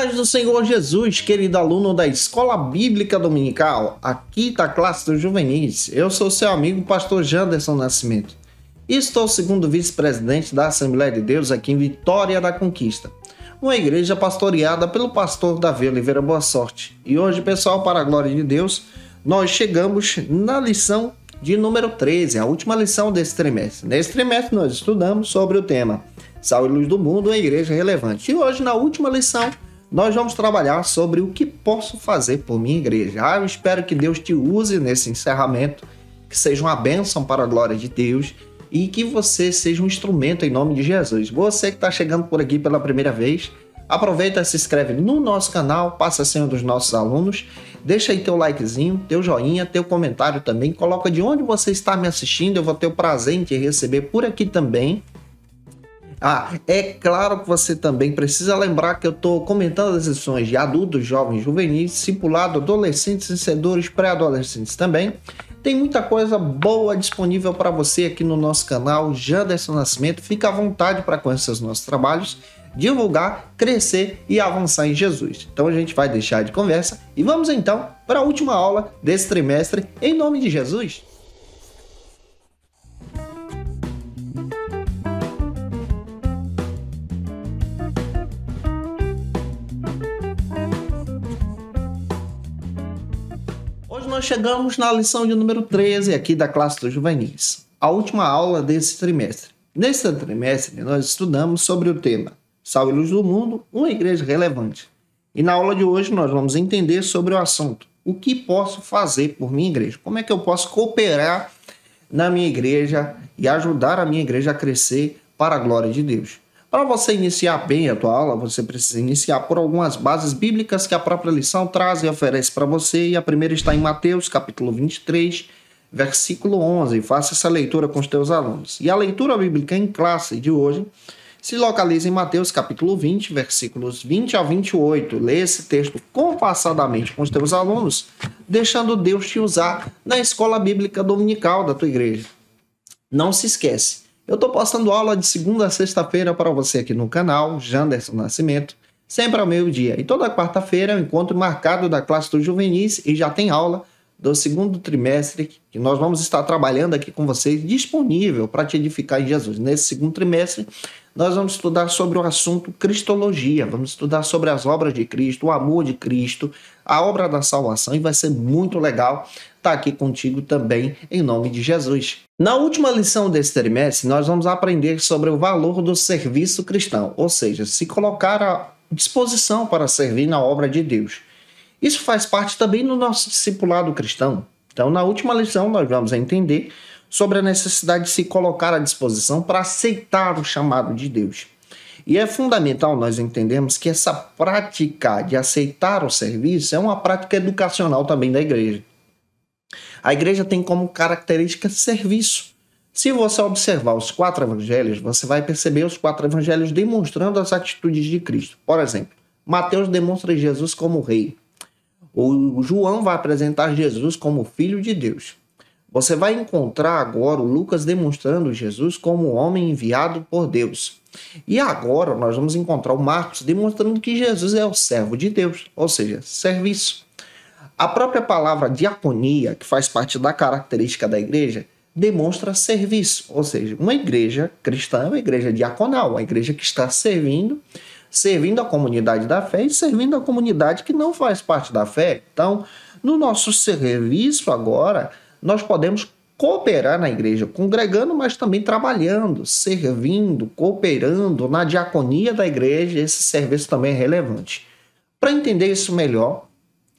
paz do Senhor Jesus, querido aluno da Escola Bíblica Dominical, aqui da classe dos juvenis. Eu sou seu amigo, pastor Janderson Nascimento, e estou segundo vice-presidente da Assembleia de Deus aqui em Vitória da Conquista, uma igreja pastoreada pelo pastor Davi Oliveira Boa Sorte. E hoje, pessoal, para a glória de Deus, nós chegamos na lição de número 13, a última lição desse trimestre. Nesse trimestre nós estudamos sobre o tema Sal e Luz do Mundo, uma igreja relevante. E hoje, na última lição, nós vamos trabalhar sobre o que posso fazer por minha igreja. Eu espero que Deus te use nesse encerramento, que seja uma bênção para a glória de Deus e que você seja um instrumento em nome de Jesus. Você que está chegando por aqui pela primeira vez, aproveita e se inscreve no nosso canal, passa a ser um dos nossos alunos, deixa aí teu likezinho, teu joinha, teu comentário também, coloca de onde você está me assistindo, eu vou ter o prazer em te receber por aqui também. É claro que você também precisa lembrar que eu estou comentando as lições de adultos, jovens, juvenis, discipulado, adolescentes, vencedores, pré-adolescentes também. Tem muita coisa boa disponível para você aqui no nosso canal, Janderson Nascimento. Fica à vontade para conhecer os nossos trabalhos, divulgar, crescer e avançar em Jesus. Então a gente vai deixar de conversa e vamos então para a última aula desse trimestre, em nome de Jesus. Nós chegamos na lição de número 13 aqui da classe dos juvenis, a última aula desse trimestre. Nesse trimestre, nós estudamos sobre o tema Sal e Luz do Mundo, uma igreja relevante. E na aula de hoje nós vamos entender sobre o assunto, o que posso fazer por minha igreja, como é que eu posso cooperar na minha igreja e ajudar a minha igreja a crescer para a glória de Deus. Para você iniciar bem a tua aula, você precisa iniciar por algumas bases bíblicas que a própria lição traz e oferece para você. E a primeira está em Mateus, capítulo 23, versículo 11. Faça essa leitura com os teus alunos. E a leitura bíblica em classe de hoje se localiza em Mateus, capítulo 20, versículos 20 a 28. Lê esse texto compassadamente com os teus alunos, deixando Deus te usar na escola bíblica dominical da tua igreja. Não se esquece. Eu estou postando aula de segunda a sexta-feira para você aqui no canal, Janderson Nascimento, sempre ao meio-dia. E toda quarta-feira é um encontro marcado da classe dos juvenis e já tem aula do segundo trimestre que nós vamos estar trabalhando aqui com vocês, disponível para te edificar em Jesus. Nesse segundo trimestre, nós vamos estudar sobre o assunto Cristologia, vamos estudar sobre as obras de Cristo, o amor de Cristo, a obra da salvação, e vai ser muito legal estar aqui contigo também, em nome de Jesus. Na última lição desse trimestre, nós vamos aprender sobre o valor do serviço cristão, ou seja, se colocar à disposição para servir na obra de Deus. Isso faz parte também do nosso discipulado cristão. Então, na última lição, nós vamos entender sobre a necessidade de se colocar à disposição para aceitar o chamado de Deus. E é fundamental nós entendermos que essa prática de aceitar o serviço é uma prática educacional também da igreja. A igreja tem como característica serviço. Se você observar os 4 evangelhos, você vai perceber os 4 evangelhos demonstrando as atitudes de Cristo. Por exemplo, Mateus demonstra Jesus como rei. O João vai apresentar Jesus como filho de Deus. Você vai encontrar agora o Lucas demonstrando Jesus como homem enviado por Deus. E agora nós vamos encontrar o Marcos demonstrando que Jesus é o servo de Deus, ou seja, serviço. A própria palavra diaconia, que faz parte da característica da igreja, demonstra serviço, ou seja, uma igreja cristã é uma igreja diaconal, uma igreja que está servindo a comunidade da fé e servindo a comunidade que não faz parte da fé. Então, no nosso serviço agora, nós podemos cooperar na igreja, congregando, mas também trabalhando, servindo, cooperando na diaconia da igreja. Esse serviço também é relevante. Para entender isso melhor,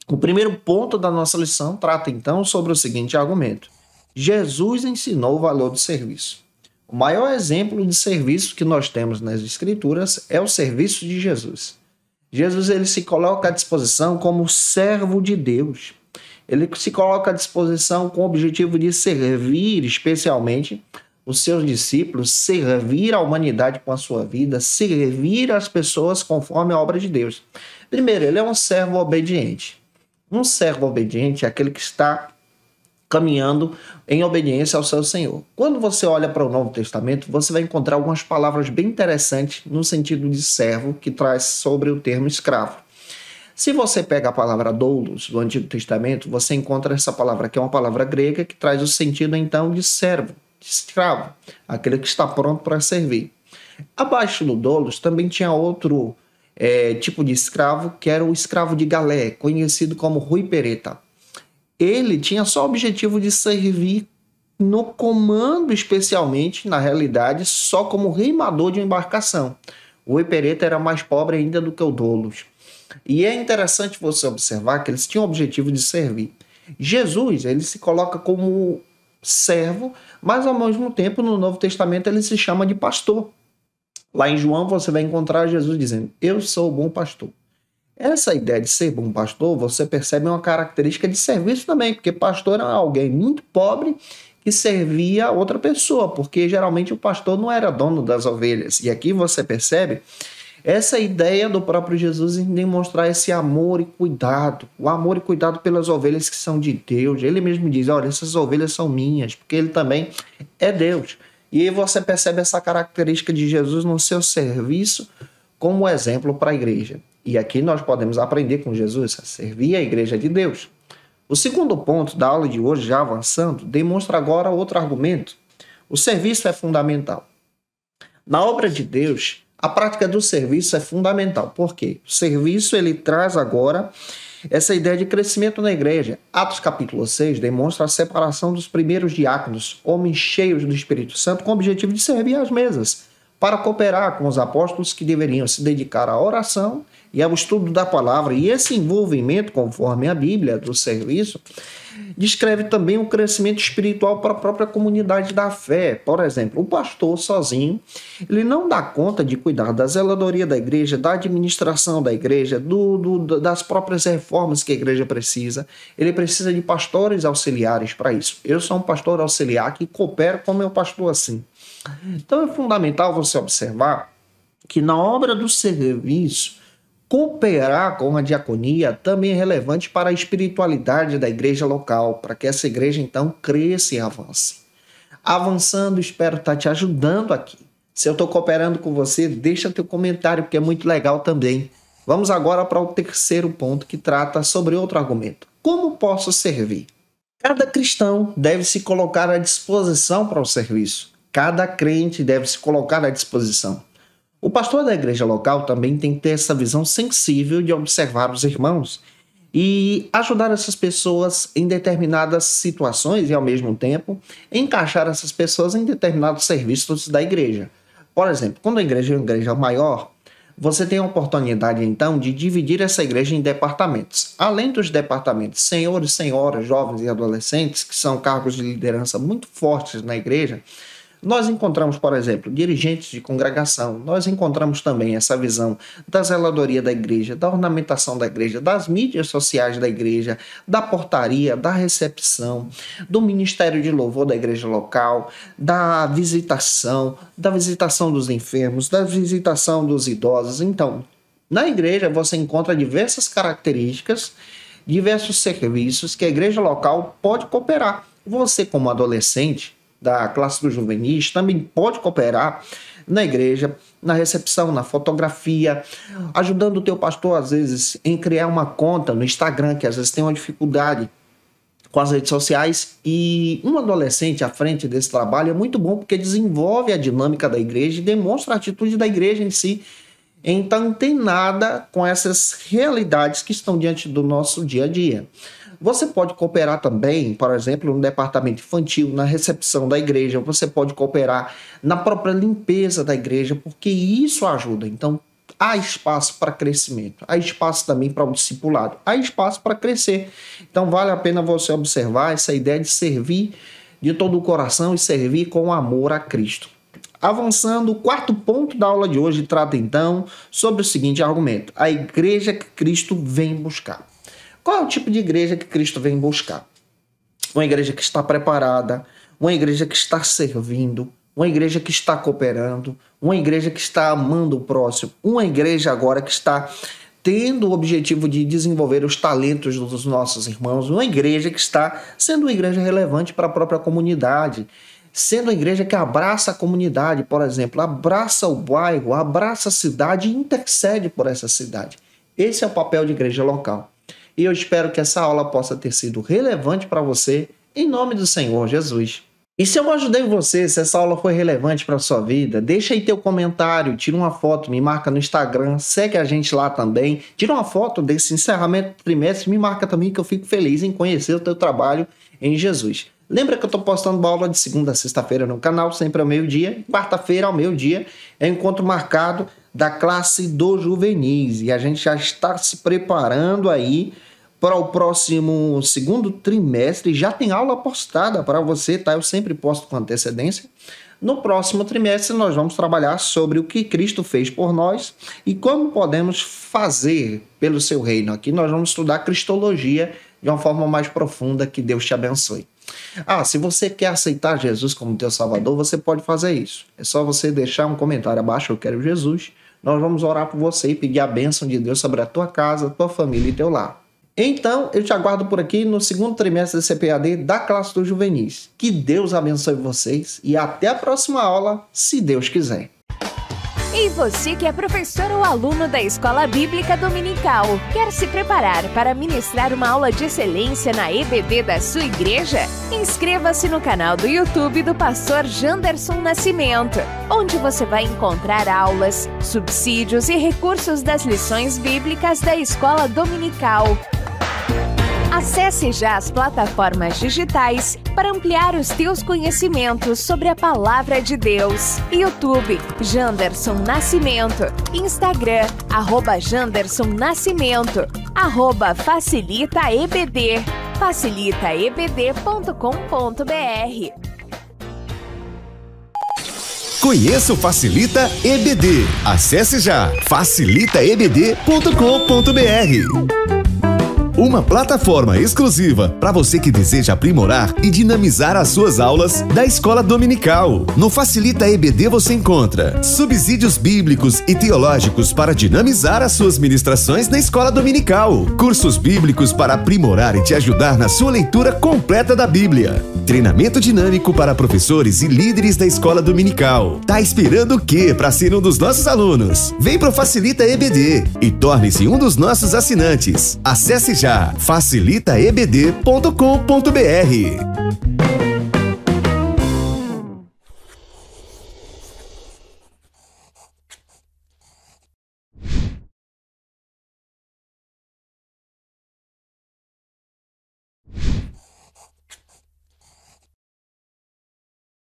o primeiro ponto da nossa lição trata então sobre o seguinte argumento: Jesus ensinou o valor do serviço. O maior exemplo de serviço que nós temos nas Escrituras é o serviço de Jesus. Jesus ele se coloca à disposição como servo de Deus. Ele se coloca à disposição com o objetivo de servir especialmente os seus discípulos, servir a humanidade com a sua vida, servir as pessoas conforme a obra de Deus. Primeiro, ele é um servo obediente. Um servo obediente é aquele que está caminhando em obediência ao seu Senhor. Quando você olha para o Novo Testamento, você vai encontrar algumas palavras bem interessantes no sentido de servo, que traz sobre o termo escravo. Se você pega a palavra doulos do Antigo Testamento, você encontra essa palavra, que é uma palavra grega, que traz o sentido, então, de servo, de escravo, aquele que está pronto para servir. Abaixo do doulos também tinha outro tipo de escravo, que era o escravo de galé, conhecido como Rui Pereta. Ele tinha só o objetivo de servir no comando, especialmente, na realidade, só como remador de uma embarcação. O Rui Pereta era mais pobre ainda do que o doulos. E é interessante você observar que eles tinham o objetivo de servir. Jesus, ele se coloca como servo, mas ao mesmo tempo no Novo Testamento ele se chama de pastor. Lá em João você vai encontrar Jesus dizendo: eu sou o bom pastor. Essa ideia de ser bom pastor, você percebe uma característica de serviço também, porque pastor era alguém muito pobre que servia outra pessoa, porque geralmente o pastor não era dono das ovelhas. E aqui você percebe essa ideia do próprio Jesus em demonstrar esse amor e cuidado, o amor e cuidado pelas ovelhas que são de Deus. Ele mesmo diz: olha, essas ovelhas são minhas, porque ele também é Deus. E aí você percebe essa característica de Jesus no seu serviço como exemplo para a igreja. E aqui nós podemos aprender com Jesus a servir a igreja de Deus. O segundo ponto da aula de hoje, já avançando, demonstra agora outro argumento. O serviço é fundamental. Na obra de Deus, a prática do serviço é fundamental. Por quê? O serviço ele traz agora essa ideia de crescimento na igreja. Atos capítulo 6 demonstra a separação dos primeiros diáconos, homens cheios do Espírito Santo, com o objetivo de servir às mesas, para cooperar com os apóstolos que deveriam se dedicar à oração e ao estudo da palavra. E esse envolvimento, conforme a Bíblia, do serviço, descreve também o crescimento espiritual para a própria comunidade da fé. Por exemplo, o pastor sozinho, ele não dá conta de cuidar da zeladoria da igreja, da administração da igreja, das próprias reformas que a igreja precisa. Ele precisa de pastores auxiliares para isso. Eu sou um pastor auxiliar que coopero com meu pastor assim. Então é fundamental você observar que na obra do serviço, cooperar com a diaconia também é relevante para a espiritualidade da igreja local, para que essa igreja então cresça e avance. Avançando, espero estar te ajudando aqui. Se eu estou cooperando com você, deixa teu comentário, porque é muito legal também. Vamos agora para o terceiro ponto, que trata sobre outro argumento. Como posso servir? Cada cristão deve se colocar à disposição para o serviço. Cada crente deve se colocar à disposição. O pastor da igreja local também tem que ter essa visão sensível de observar os irmãos e ajudar essas pessoas em determinadas situações e, ao mesmo tempo, encaixar essas pessoas em determinados serviços da igreja. Por exemplo, quando a igreja é uma igreja maior, você tem a oportunidade, então, de dividir essa igreja em departamentos. Além dos departamentos senhores, senhoras, jovens e adolescentes, que são cargos de liderança muito fortes na igreja, nós encontramos, por exemplo, dirigentes de congregação. Nós encontramos também essa visão da zeladoria da igreja, da ornamentação da igreja, das mídias sociais da igreja, da portaria, da recepção, do ministério de louvor da igreja local, da visitação dos enfermos, da visitação dos idosos. Então, na igreja você encontra diversas características, diversos serviços que a igreja local pode cooperar. Você, como adolescente da classe dos juvenis, também pode cooperar na igreja, na recepção, na fotografia, ajudando o teu pastor, às vezes, em criar uma conta no Instagram, que às vezes tem uma dificuldade com as redes sociais. E um adolescente à frente desse trabalho é muito bom, porque desenvolve a dinâmica da igreja e demonstra a atitude da igreja em si, então tem nada com essas realidades que estão diante do nosso dia a dia. Você pode cooperar também, por exemplo, no departamento infantil, na recepção da igreja. Você pode cooperar na própria limpeza da igreja, porque isso ajuda. Então, há espaço para crescimento, há espaço também para o discipulado, há espaço para crescer. Então, vale a pena você observar essa ideia de servir de todo o coração e servir com amor a Cristo. Avançando, o quarto ponto da aula de hoje trata, então, sobre o seguinte argumento: a igreja que Cristo vem buscar. Qual é o tipo de igreja que Cristo vem buscar? Uma igreja que está preparada, uma igreja que está servindo, uma igreja que está cooperando, uma igreja que está amando o próximo, uma igreja agora que está tendo o objetivo de desenvolver os talentos dos nossos irmãos, uma igreja que está sendo uma igreja relevante para a própria comunidade, sendo uma igreja que abraça a comunidade, por exemplo, abraça o bairro, abraça a cidade e intercede por essa cidade. Esse é o papel de igreja local. E eu espero que essa aula possa ter sido relevante para você, em nome do Senhor Jesus. E se eu ajudei você, se essa aula foi relevante para a sua vida, deixa aí teu comentário, tira uma foto, me marca no Instagram, segue a gente lá também, tira uma foto desse encerramento do trimestre, me marca também que eu fico feliz em conhecer o teu trabalho em Jesus. Lembra que eu estou postando uma aula de segunda a sexta-feira no canal, sempre ao meio-dia, quarta-feira ao meio-dia, é encontro marcado da classe do juvenis, e a gente já está se preparando aí para o próximo segundo trimestre. Já tem aula postada para você, tá? Eu sempre posto com antecedência. No próximo trimestre nós vamos trabalhar sobre o que Cristo fez por nós e como podemos fazer pelo seu reino. Aqui nós vamos estudar cristologia de uma forma mais profunda. Que Deus te abençoe. Se você quer aceitar Jesus como teu Salvador, você pode fazer isso. É só você deixar um comentário abaixo, eu quero Jesus. Nós vamos orar por você e pedir a bênção de Deus sobre a tua casa, tua família e teu lar. Então, eu te aguardo por aqui no segundo trimestre do CPAD da classe dos juvenis. Que Deus abençoe vocês e até a próxima aula, se Deus quiser. E você que é professor ou aluno da Escola Bíblica Dominical, quer se preparar para ministrar uma aula de excelência na EBD da sua igreja? Inscreva-se no canal do YouTube do pastor Janderson Nascimento, onde você vai encontrar aulas, subsídios e recursos das lições bíblicas da Escola Dominical. Acesse já as plataformas digitais para ampliar os teus conhecimentos sobre a Palavra de Deus. YouTube, Janderson Nascimento. Instagram, @Janderson Nascimento. @FacilitaEBD. facilitaebd.com.br. Conheça o Facilita EBD. Acesse já facilitaebd.com.br. Uma plataforma exclusiva para você que deseja aprimorar e dinamizar as suas aulas da Escola Dominical. No Facilita EBD você encontra subsídios bíblicos e teológicos para dinamizar as suas ministrações na Escola Dominical, cursos bíblicos para aprimorar e te ajudar na sua leitura completa da Bíblia, treinamento dinâmico para professores e líderes da Escola Dominical. Tá esperando o quê para ser um dos nossos alunos? Vem pro Facilita EBD e torne-se um dos nossos assinantes. Acesse já facilitaebd.com.br.